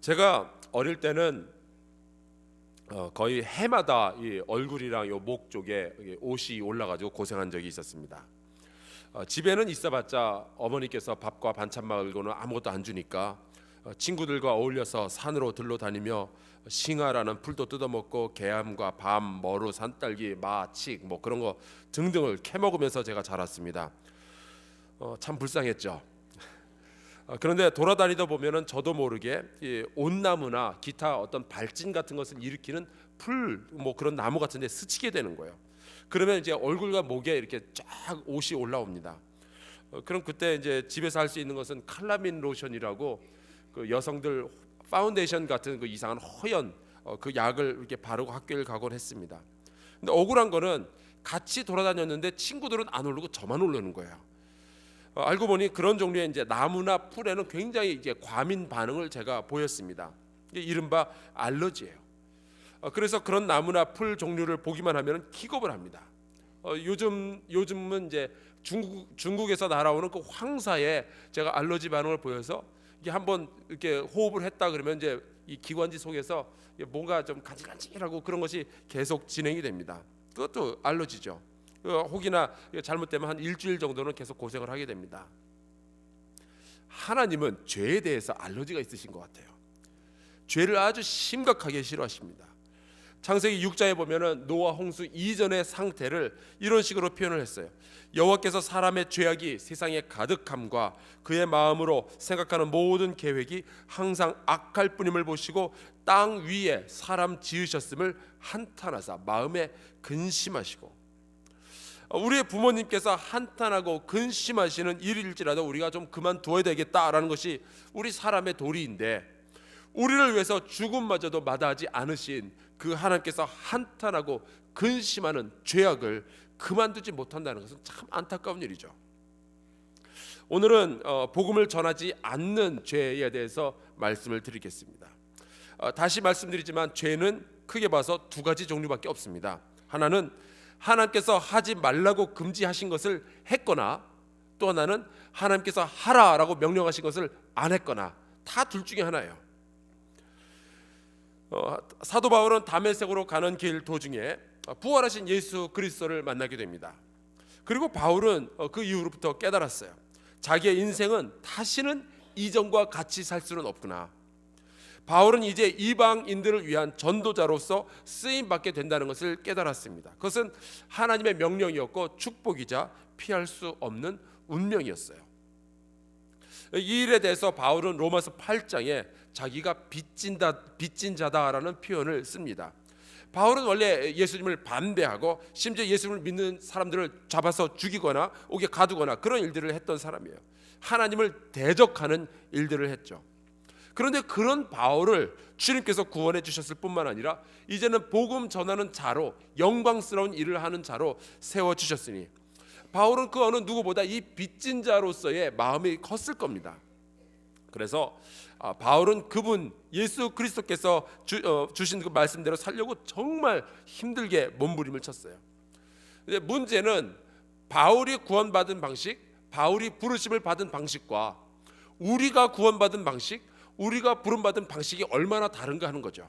제가 어릴 때는 거의 해마다 이 얼굴이랑 요 목 쪽에 옷이 올라가지고 고생한 적이 있었습니다. 집에는 있어봤자 어머니께서 밥과 반찬 말고는 아무것도 안 주니까 친구들과 어울려서 산으로 들러 다니며 싱아라는 풀도 뜯어먹고 개암과 밤, 머루, 산딸기, 마, 칡 뭐 그런 거 등등을 캐먹으면서 제가 자랐습니다. 참 불쌍했죠. 그런데 돌아다니다 보면은 저도 모르게 이 온나무나 기타 어떤 발진 같은 것을 일으키는 풀 뭐 그런 나무 같은 데 스치게 되는 거예요. 그러면 이제 얼굴과 목에 이렇게 쫙 옷이 올라옵니다. 그럼 그때 이제 집에서 할 수 있는 것은 칼라민 로션이라고 그 여성들 파운데이션 같은 그 이상한 허연 그 약을 이렇게 바르고 학교를 가곤 했습니다. 근데 억울한 거는 같이 돌아다녔는데 친구들은 안 오르고 저만 오르는 거예요. 알고 보니 그런 종류의 이제 나무나 풀에는 굉장히 이제 과민 반응을 제가 보였습니다. 이게 이른바 알러지예요. 그래서 그런 나무나 풀 종류를 보기만 하면 기겁을 합니다. 요즘은 이제 중국에서 날아오는 그 황사에 제가 알러지 반응을 보여서 이게 한번 이렇게 호흡을 했다 그러면 이제 이 기관지 속에서 뭔가 좀 간질간질하고 그런 것이 계속 진행이 됩니다. 그것도 알러지죠. 혹이나 잘못되면 한 일주일 정도는 계속 고생을 하게 됩니다. 하나님은 죄에 대해서 알러지가 있으신 것 같아요. 죄를 아주 심각하게 싫어하십니다. 창세기 6장에 보면은 노아 홍수 이전의 상태를 이런 식으로 표현을 했어요. 여호와께서 사람의 죄악이 세상에 가득함과 그의 마음으로 생각하는 모든 계획이 항상 악할 뿐임을 보시고 땅 위에 사람 지으셨음을 한탄하사 마음에 근심하시고. 우리의 부모님께서 한탄하고 근심하시는 일일지라도 우리가 좀 그만두어야 되겠다라는 것이 우리 사람의 도리인데, 우리를 위해서 죽음마저도 마다하지 않으신 그 하나님께서 한탄하고 근심하는 죄악을 그만두지 못한다는 것은 참 안타까운 일이죠. 오늘은 복음을 전하지 않는 죄에 대해서 말씀을 드리겠습니다. 다시 말씀드리지만 죄는 크게 봐서 두 가지 종류밖에 없습니다. 하나는 하나님께서 하지 말라고 금지하신 것을 했거나, 또 하나는 하나님께서 하라라고 명령하신 것을 안 했거나, 다 둘 중에 하나예요. 사도 바울은 다메섹으로 가는 길 도중에 부활하신 예수 그리스도를 만나게 됩니다. 그리고 바울은 그 이후로부터 깨달았어요. 자기의 인생은 다시는 이전과 같이 살 수는 없구나. 바울은 이제 이방인들을 위한 전도자로서 쓰임받게 된다는 것을 깨달았습니다. 그것은 하나님의 명령이었고 축복이자 피할 수 없는 운명이었어요. 이 일에 대해서 바울은 로마서 8장에 자기가 빚진 자다라는 표현을 씁니다. 바울은 원래 예수님을 반대하고 심지어 예수님을 믿는 사람들을 잡아서 죽이거나 옥에 가두거나 그런 일들을 했던 사람이에요. 하나님을 대적하는 일들을 했죠. 그런데 그런 바울을 주님께서 구원해 주셨을 뿐만 아니라 이제는 복음 전하는 자로, 영광스러운 일을 하는 자로 세워주셨으니 바울은 그 어느 누구보다 이 빚진 자로서의 마음이 컸을 겁니다. 그래서 바울은 그분 예수 그리스도께서 주신 그 말씀대로 살려고 정말 힘들게 몸부림을 쳤어요. 근데 문제는 바울이 구원받은 방식, 바울이 부르심을 받은 방식과 우리가 구원받은 방식, 우리가 부름받은 방식이 얼마나 다른가 하는 거죠.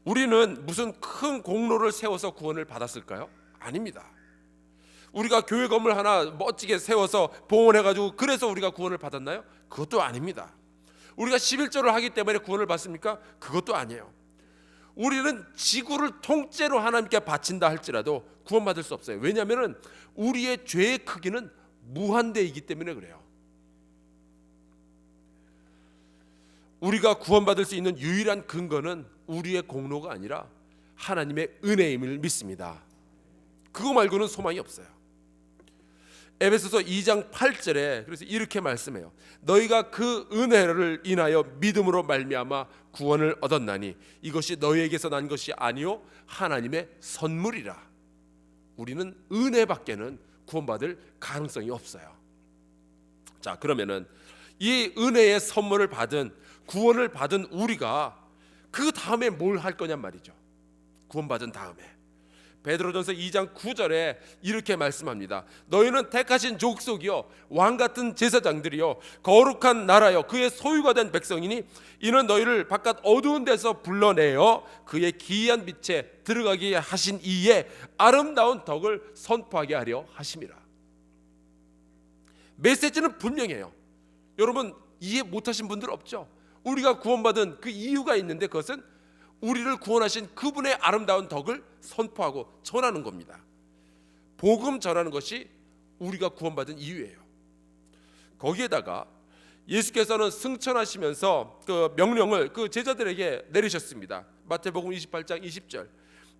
우리는 무슨 큰 공로를 세워서 구원을 받았을까요? 아닙니다. 우리가 교회 건물 하나 멋지게 세워서 봉헌해가지고 그래서 우리가 구원을 받았나요? 그것도 아닙니다. 우리가 11조를 하기 때문에 구원을 받습니까? 그것도 아니에요. 우리는 지구를 통째로 하나님께 바친다 할지라도 구원받을 수 없어요. 왜냐하면 우리의 죄의 크기는 무한대이기 때문에 그래요. 우리가 구원받을 수 있는 유일한 근거는 우리의 공로가 아니라 하나님의 은혜임을 믿습니다. 그거 말고는 소망이 없어요. 에베소서 2장 8절에 그래서 이렇게 말씀해요. 너희가 그 은혜를 인하여 믿음으로 말미암아 구원을 얻었나니 이것이 너희에게서 난 것이 아니요 하나님의 선물이라. 우리는 은혜밖에는 구원받을 가능성이 없어요. 자, 그러면은 이 은혜의 선물을 받은, 구원을 받은 우리가 그 다음에 뭘 할 거냔 말이죠. 구원받은 다음에 베드로전서 2장 9절에 이렇게 말씀합니다. 너희는 택하신 족속이요 왕 같은 제사장들이요 거룩한 나라요 그의 소유가 된 백성이니 이는 너희를 바깥 어두운 데서 불러내어 그의 기이한 빛에 들어가게 하신 이에 아름다운 덕을 선포하게 하려 하심이라. 메시지는 분명해요. 여러분 이해 못하신 분들 없죠? 우리가 구원받은 그 이유가 있는데 그것은 우리를 구원하신 그분의 아름다운 덕을 선포하고 전하는 겁니다. 복음 전하는 것이 우리가 구원받은 이유예요. 거기에다가 예수께서는 승천하시면서 그 명령을 그 제자들에게 내리셨습니다. 마태복음 28장 20절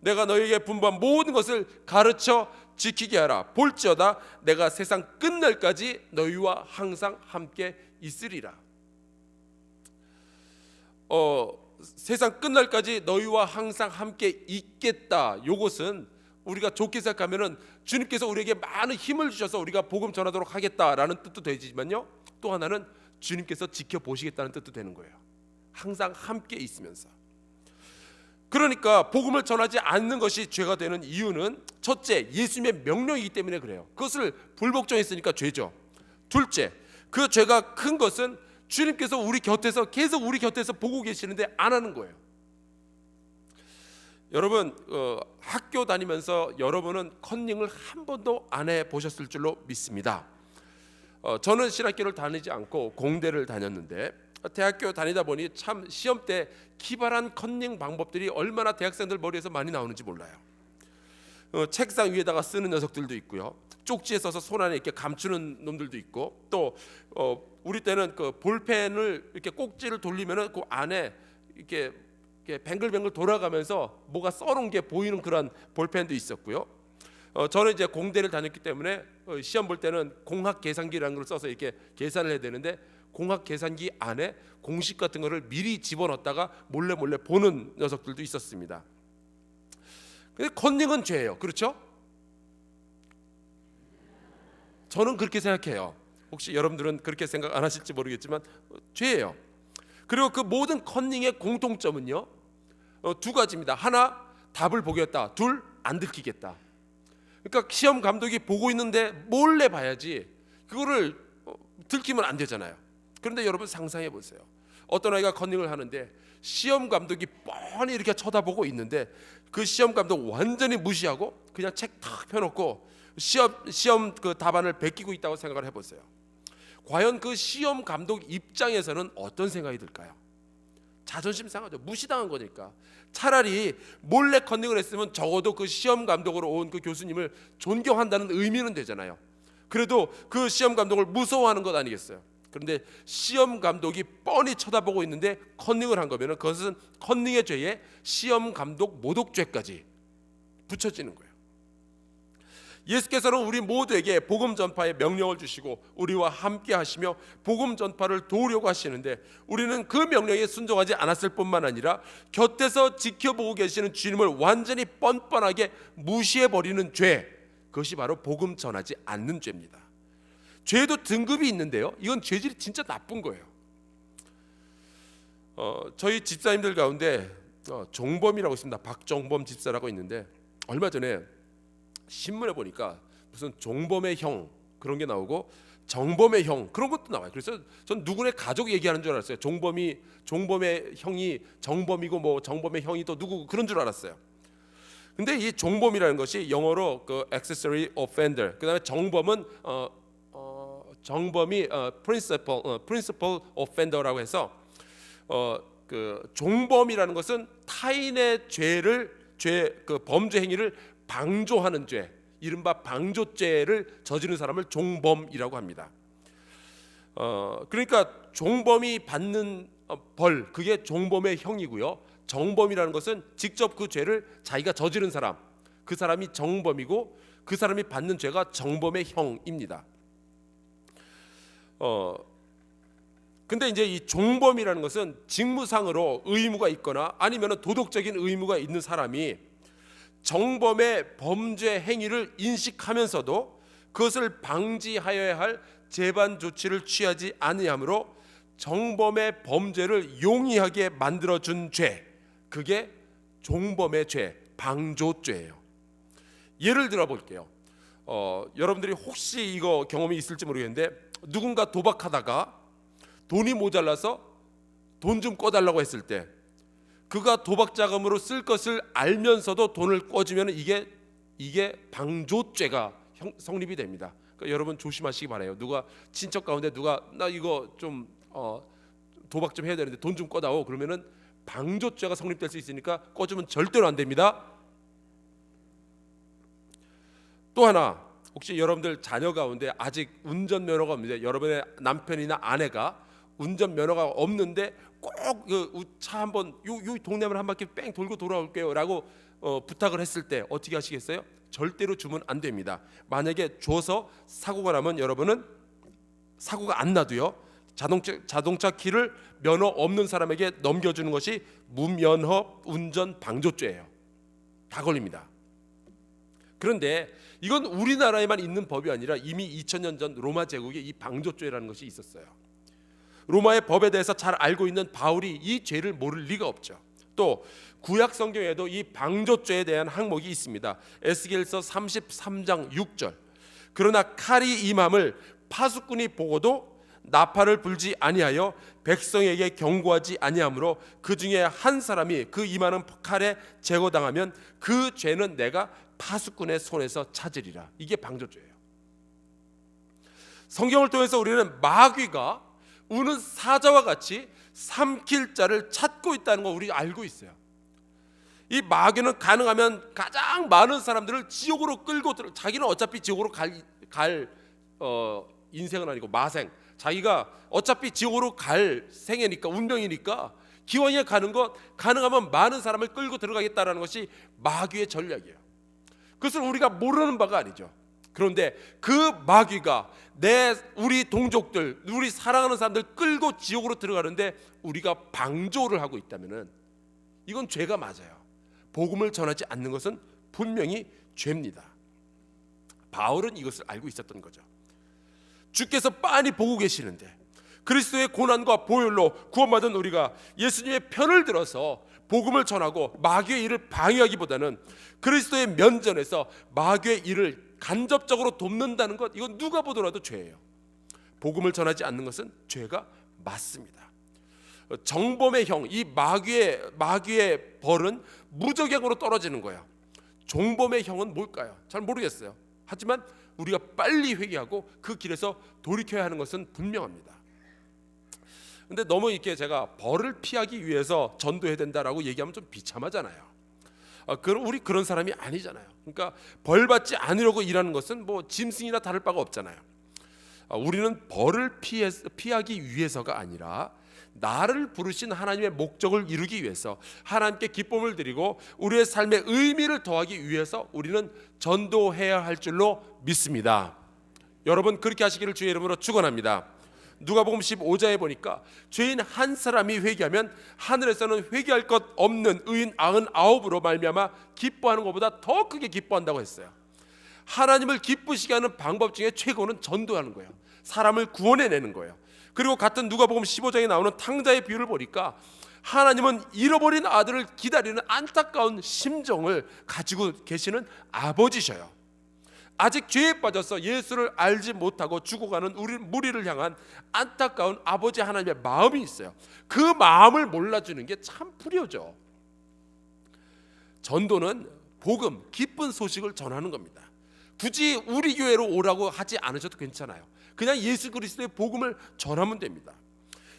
내가 너희에게 분부한 모든 것을 가르쳐 지키게 하라. 볼지어다 내가 세상 끝날까지 너희와 항상 함께 있으리라. 세상 끝날까지 너희와 항상 함께 있겠다. 요것은 우리가 좋게 생각하면은 주님께서 우리에게 많은 힘을 주셔서 우리가 복음 전하도록 하겠다라는 뜻도 되지만요, 또 하나는 주님께서 지켜보시겠다는 뜻도 되는 거예요. 항상 함께 있으면서. 그러니까 복음을 전하지 않는 것이 죄가 되는 이유는 첫째, 예수님의 명령이기 때문에 그래요. 그것을 불복종했으니까 죄죠. 둘째, 그 죄가 큰 것은 주님께서 우리 곁에서 계속 우리 곁에서 보고 계시는데 안 하는 거예요. 여러분 학교 다니면서 여러분은 컨닝을 한 번도 안 해보셨을 줄로 믿습니다. 저는 신학교를 다니지 않고 공대를 다녔는데 대학교 다니다 보니 참 시험 때 기발한 컨닝 방법들이 얼마나 대학생들 머리에서 많이 나오는지 몰라요. 책상 위에다가 쓰는 녀석들도 있고요, 쪽지에 써서 손 안에 이렇게 감추는 놈들도 있고, 또 우리 때는 그 볼펜을 이렇게 꼭지를 돌리면은 그 안에 이렇게 뱅글뱅글 돌아가면서 뭐가 써놓은 게 보이는 그런 볼펜도 있었고요. 저는 이제 공대를 다녔기 때문에 시험 볼 때는 공학 계산기라는 걸 써서 이렇게 계산을 해야 되는데 공학 계산기 안에 공식 같은 거를 미리 집어넣었다가 몰래 보는 녀석들도 있었습니다. 근데 컨닝은 죄예요. 그렇죠? 저는 그렇게 생각해요. 혹시 여러분들은 그렇게 생각 안 하실지 모르겠지만 죄예요. 그리고 그 모든 컨닝의 공통점은요, 두 가지입니다. 하나, 답을 보겠다. 둘, 안 들키겠다. 그러니까 시험 감독이 보고 있는데 몰래 봐야지 그거를 들키면 안 되잖아요. 그런데 여러분 상상해 보세요. 어떤 아이가 컨닝을 하는데 시험 감독이 뻔히 이렇게 쳐다보고 있는데 그 시험 감독 완전히 무시하고 그냥 책 탁 펴놓고 시험 그 답안을 베끼고 있다고 생각을 해보세요. 과연 그 시험 감독 입장에서는 어떤 생각이 들까요? 자존심 상하죠. 무시당한 거니까. 차라리 몰래 컨닝을 했으면 적어도 그 시험 감독으로 온 그 교수님을 존경한다는 의미는 되잖아요. 그래도 그 시험 감독을 무서워하는 것 아니겠어요? 그런데 시험 감독이 뻔히 쳐다보고 있는데 컨닝을 한 거면 그것은 컨닝의 죄에 시험 감독 모독죄까지 붙여지는 거예요. 예수께서는 우리 모두에게 복음 전파의 명령을 주시고 우리와 함께 하시며 복음 전파를 도우려고 하시는데 우리는 그 명령에 순종하지 않았을 뿐만 아니라 곁에서 지켜보고 계시는 주님을 완전히 뻔뻔하게 무시해버리는 죄, 그것이 바로 복음 전하지 않는 죄입니다. 죄도 등급이 있는데요, 이건 죄질이 진짜 나쁜 거예요. 저희 집사님들 가운데 종범이라고 있습니다. 박종범 집사라고 있는데 얼마 전에 신문에 보니까 무슨 종범의 형 그런 게 나오고 정범의 형 그런 것도 나와요. 그래서 전 누구네 가족 얘기하는 줄 알았어요. 종범의 형이 정범이고 뭐 정범의 형이 또 누구 그런 줄 알았어요. 근데 이 종범이라는 것이 영어로 그 accessory offender, 그다음에 정범은 정범이 principal offender라고 해서 그 종범이라는 것은 타인의 그 범죄 행위를 방조하는 죄, 이른바 방조죄를 저지른 사람을 종범이라고 합니다. 그러니까 종범이 받는 벌, 그게 종범의 형이고요. 정범이라는 것은 직접 그 죄를 자기가 저지른 사람, 그 사람이 정범이고 그 사람이 받는 죄가 정범의 형입니다. 근데 이제 이 종범이라는 것은 직무상으로 의무가 있거나 아니면 도덕적인 의무가 있는 사람이 정범의 범죄 행위를 인식하면서도 그것을 방지하여야 할 재반 조치를 취하지 아니하므로 정범의 범죄를 용이하게 만들어준 죄, 그게 종범의 죄, 방조죄예요. 예를 들어 볼게요. 여러분들이 혹시 이거 경험이 있을지 모르겠는데 누군가 도박하다가 돈이 모자라서 돈 좀 꿔달라고 했을 때 그가 도박 자금으로 쓸 것을 알면서도 돈을 꿔주면 이게 방조죄가 성립이 됩니다. 그러니까 여러분 조심하시기 바라요. 누가 친척 가운데 누가 나 이거 좀 도박 좀 해야 되는데 돈 좀 꿔다오 그러면은 방조죄가 성립될 수 있으니까 꿔주면 절대로 안 됩니다. 또 하나, 혹시 여러분들 자녀 가운데 아직 운전면허가 없는데 여러분의 남편이나 아내가 운전면허가 없는데 꼭 차 한번 요 동네만 한 바퀴 뺑 돌고 돌아올게요 라고 부탁을 했을 때 어떻게 하시겠어요? 절대로 주면 안 됩니다. 만약에 줘서 사고가 나면 여러분은 사고가 안 나도요 자동차 키를 면허 없는 사람에게 넘겨주는 것이 무면허 운전 방조죄예요. 다 걸립니다. 그런데 이건 우리나라에만 있는 법이 아니라 이미 2000년 전 로마 제국에 이 방조죄라는 것이 있었어요. 로마의 법에 대해서 잘 알고 있는 바울이 이 죄를 모를 리가 없죠. 또 구약 성경에도 이 방조죄에 대한 항목이 있습니다. 에스겔서 33장 6절. 그러나 칼이 임함을 파수꾼이 보고도 나팔을 불지 아니하여 백성에게 경고하지 아니하므로 그 중에 한 사람이 그 임하는 칼에 제거당하면 그 죄는 내가 파수꾼의 손에서 찾으리라. 이게 방조죄예요. 성경을 통해서 우리는 마귀가 우는 사자와 같이 삼킬 자를 찾고 있다는 거 우리 알고 있어요. 이 마귀는 가능하면 가장 많은 사람들을 지옥으로 끌고 들어. 자기는 어차피 지옥으로 갈 인생은 아니고 마생. 자기가 어차피 지옥으로 갈 생애니까 운명이니까 기왕에 가는 것 가능하면 많은 사람을 끌고 들어가겠다라는 것이 마귀의 전략이에요. 그것을 우리가 모르는 바가 아니죠. 그런데 그 마귀가 우리 동족들, 우리 사랑하는 사람들 끌고 지옥으로 들어가는데 우리가 방조를 하고 있다면은 이건 죄가 맞아요. 복음을 전하지 않는 것은 분명히 죄입니다. 바울은 이것을 알고 있었던 거죠. 주께서 빤히 보고 계시는데 그리스도의 고난과 보혈로 구원받은 우리가 예수님의 편을 들어서 복음을 전하고 마귀의 일을 방해하기보다는 그리스도의 면전에서 마귀의 일을 간접적으로 돕는다는 것, 이건 누가 보더라도 죄예요. 복음을 전하지 않는 것은 죄가 맞습니다. 정범의 형, 이 마귀의 벌은 무적행으로 떨어지는 거예요. 종범의 형은 뭘까요? 잘 모르겠어요. 하지만 우리가 빨리 회개하고 그 길에서 돌이켜야 하는 것은 분명합니다. 근데 너무 이렇게 제가 벌을 피하기 위해서 전도해야 된다라고 얘기하면 좀 비참하잖아요. 그럼 우리 그런 사람이 아니잖아요. 그러니까 벌 받지 않으려고 일하는 것은 뭐 짐승이나 다를 바가 없잖아요. 우리는 벌을 피하기 위해서가 아니라 나를 부르신 하나님의 목적을 이루기 위해서 하나님께 기쁨을 드리고 우리의 삶의 의미를 더하기 위해서 우리는 전도해야 할 줄로 믿습니다. 여러분 그렇게 하시기를 주의 이름으로 축원합니다. 누가복음 15장에 보니까 죄인 한 사람이 회개하면 하늘에서는 회개할 것 없는 의인 99으로 말미암아 기뻐하는 것보다 더 크게 기뻐한다고 했어요. 하나님을 기쁘시게 하는 방법 중에 최고는 전도하는 거예요. 사람을 구원해내는 거예요. 그리고 같은 누가복음 15장에 나오는 탕자의 비유를 보니까 하나님은 잃어버린 아들을 기다리는 안타까운 심정을 가지고 계시는 아버지셔요. 아직 죄에 빠져서 예수를 알지 못하고 죽어가는 우리 무리를 향한 안타까운 아버지 하나님의 마음이 있어요. 그 마음을 몰라주는 게 참 불효죠. 전도는 복음, 기쁜 소식을 전하는 겁니다. 굳이 우리 교회로 오라고 하지 않으셔도 괜찮아요. 그냥 예수 그리스도의 복음을 전하면 됩니다.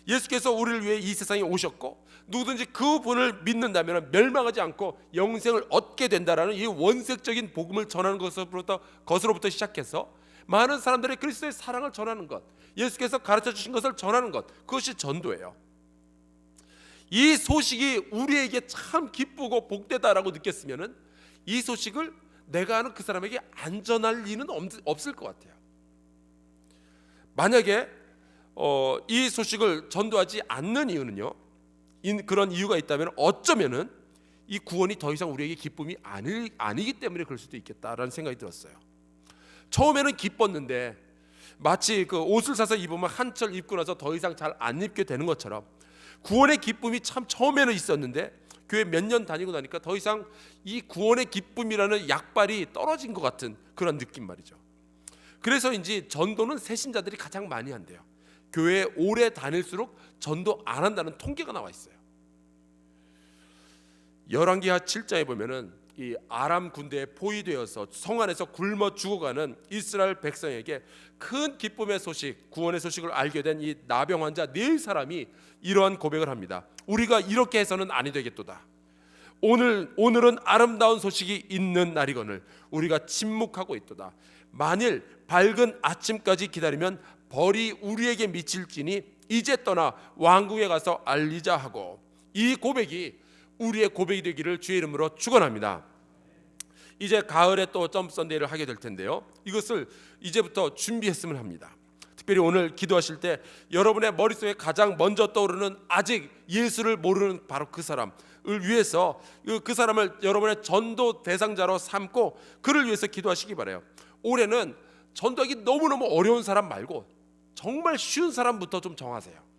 예수께서 우리를 위해 이 세상에 오셨고 누구든지 그분을 믿는다면 멸망하지 않고 영생을 얻게 된다라는 이 원색적인 복음을 전하는 것으로부터 시작해서 많은 사람들의 그리스도의 사랑을 전하는 것, 예수께서 가르쳐 주신 것을 전하는 것, 그것이 전도예요. 이 소식이 우리에게 참 기쁘고 복되다라고 느꼈으면은 이 소식을 내가 아는 그 사람에게 안 전할 리는 없을 것 같아요. 만약에 이 소식을 전도하지 않는 이유는요, 그런 이유가 있다면 어쩌면은 이 구원이 더 이상 우리에게 기쁨이 아니기 때문에 그럴 수도 있겠다라는 생각이 들었어요. 처음에는 기뻤는데 마치 그 옷을 사서 입으면 한철 입고 나서 더 이상 잘 안 입게 되는 것처럼 구원의 기쁨이 참 처음에는 있었는데 교회 몇 년 다니고 나니까 더 이상 이 구원의 기쁨이라는 약발이 떨어진 것 같은 그런 느낌 말이죠. 그래서인지 전도는 새신자들이 가장 많이 한대요. 교회에 오래 다닐수록 전도 안 한다는 통계가 나와 있어요. 열왕기하 7장에 보면은 이 아람 군대에 포위되어서 성 안에서 굶어 죽어가는 이스라엘 백성에게 큰 기쁨의 소식, 구원의 소식을 알게 된 이 나병 환자 4사람이 이러한 고백을 합니다. 우리가 이렇게 해서는 아니 되겠도다. 오늘은 아름다운 소식이 있는 날이거늘 우리가 침묵하고 있도다. 만일 밝은 아침까지 기다리면 벌이 우리에게 미칠지니 이제 떠나 왕궁에 가서 알리자 하고, 이 고백이 우리의 고백이 되기를 주의 이름으로 축원합니다. 이제 가을에 또 점프 선데이를 하게 될 텐데요, 이것을 이제부터 준비했으면 합니다. 특별히 오늘 기도하실 때 여러분의 머릿속에 가장 먼저 떠오르는 아직 예수를 모르는 바로 그 사람을 위해서 그 사람을 여러분의 전도 대상자로 삼고 그를 위해서 기도하시기 바라요. 올해는 전도하기 너무너무 어려운 사람 말고 정말 쉬운 사람부터 좀 정하세요.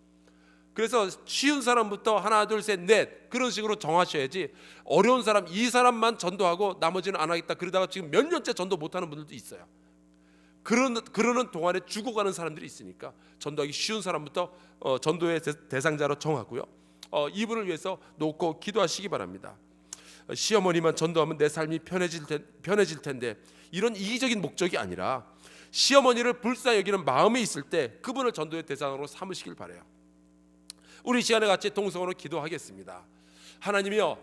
그래서 쉬운 사람부터 하나 둘 셋 넷 그런 식으로 정하셔야지, 어려운 사람 이 사람만 전도하고 나머지는 안 하겠다 그러다가 지금 몇 년째 전도 못하는 분들도 있어요. 그러는 동안에 죽어가는 사람들이 있으니까 전도하기 쉬운 사람부터 전도의 대상자로 정하고요, 이분을 위해서 놓고 기도하시기 바랍니다. 시어머니만 전도하면 내 삶이 편해질 텐데, 이런 이기적인 목적이 아니라 시어머니를 불쌍히 여기는 마음이 있을 때 그분을 전도의 대상으로 삼으시길 바라요. 우리 시간에 같이 동성으로 기도하겠습니다. 하나님이여,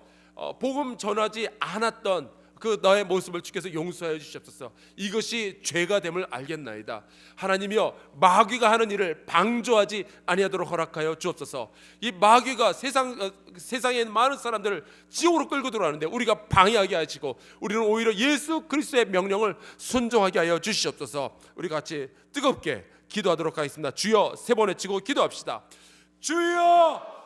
복음 전하지 않았던 그 너의 모습을 주께서 용서하여 주시옵소서. 이것이 죄가 됨을 알겠나이다. 하나님이여, 마귀가 하는 일을 방조하지 아니하도록 허락하여 주옵소서. 이 마귀가 세상에 있는 많은 사람들을 지옥으로 끌고 들어가는데 우리가 방해하게 하시고 우리는 오히려 예수 그리스도의 명령을 순종하게 하여 주시옵소서. 우리 같이 뜨겁게 기도하도록 하겠습니다. 주여, 3번 외치고 기도합시다. 주여!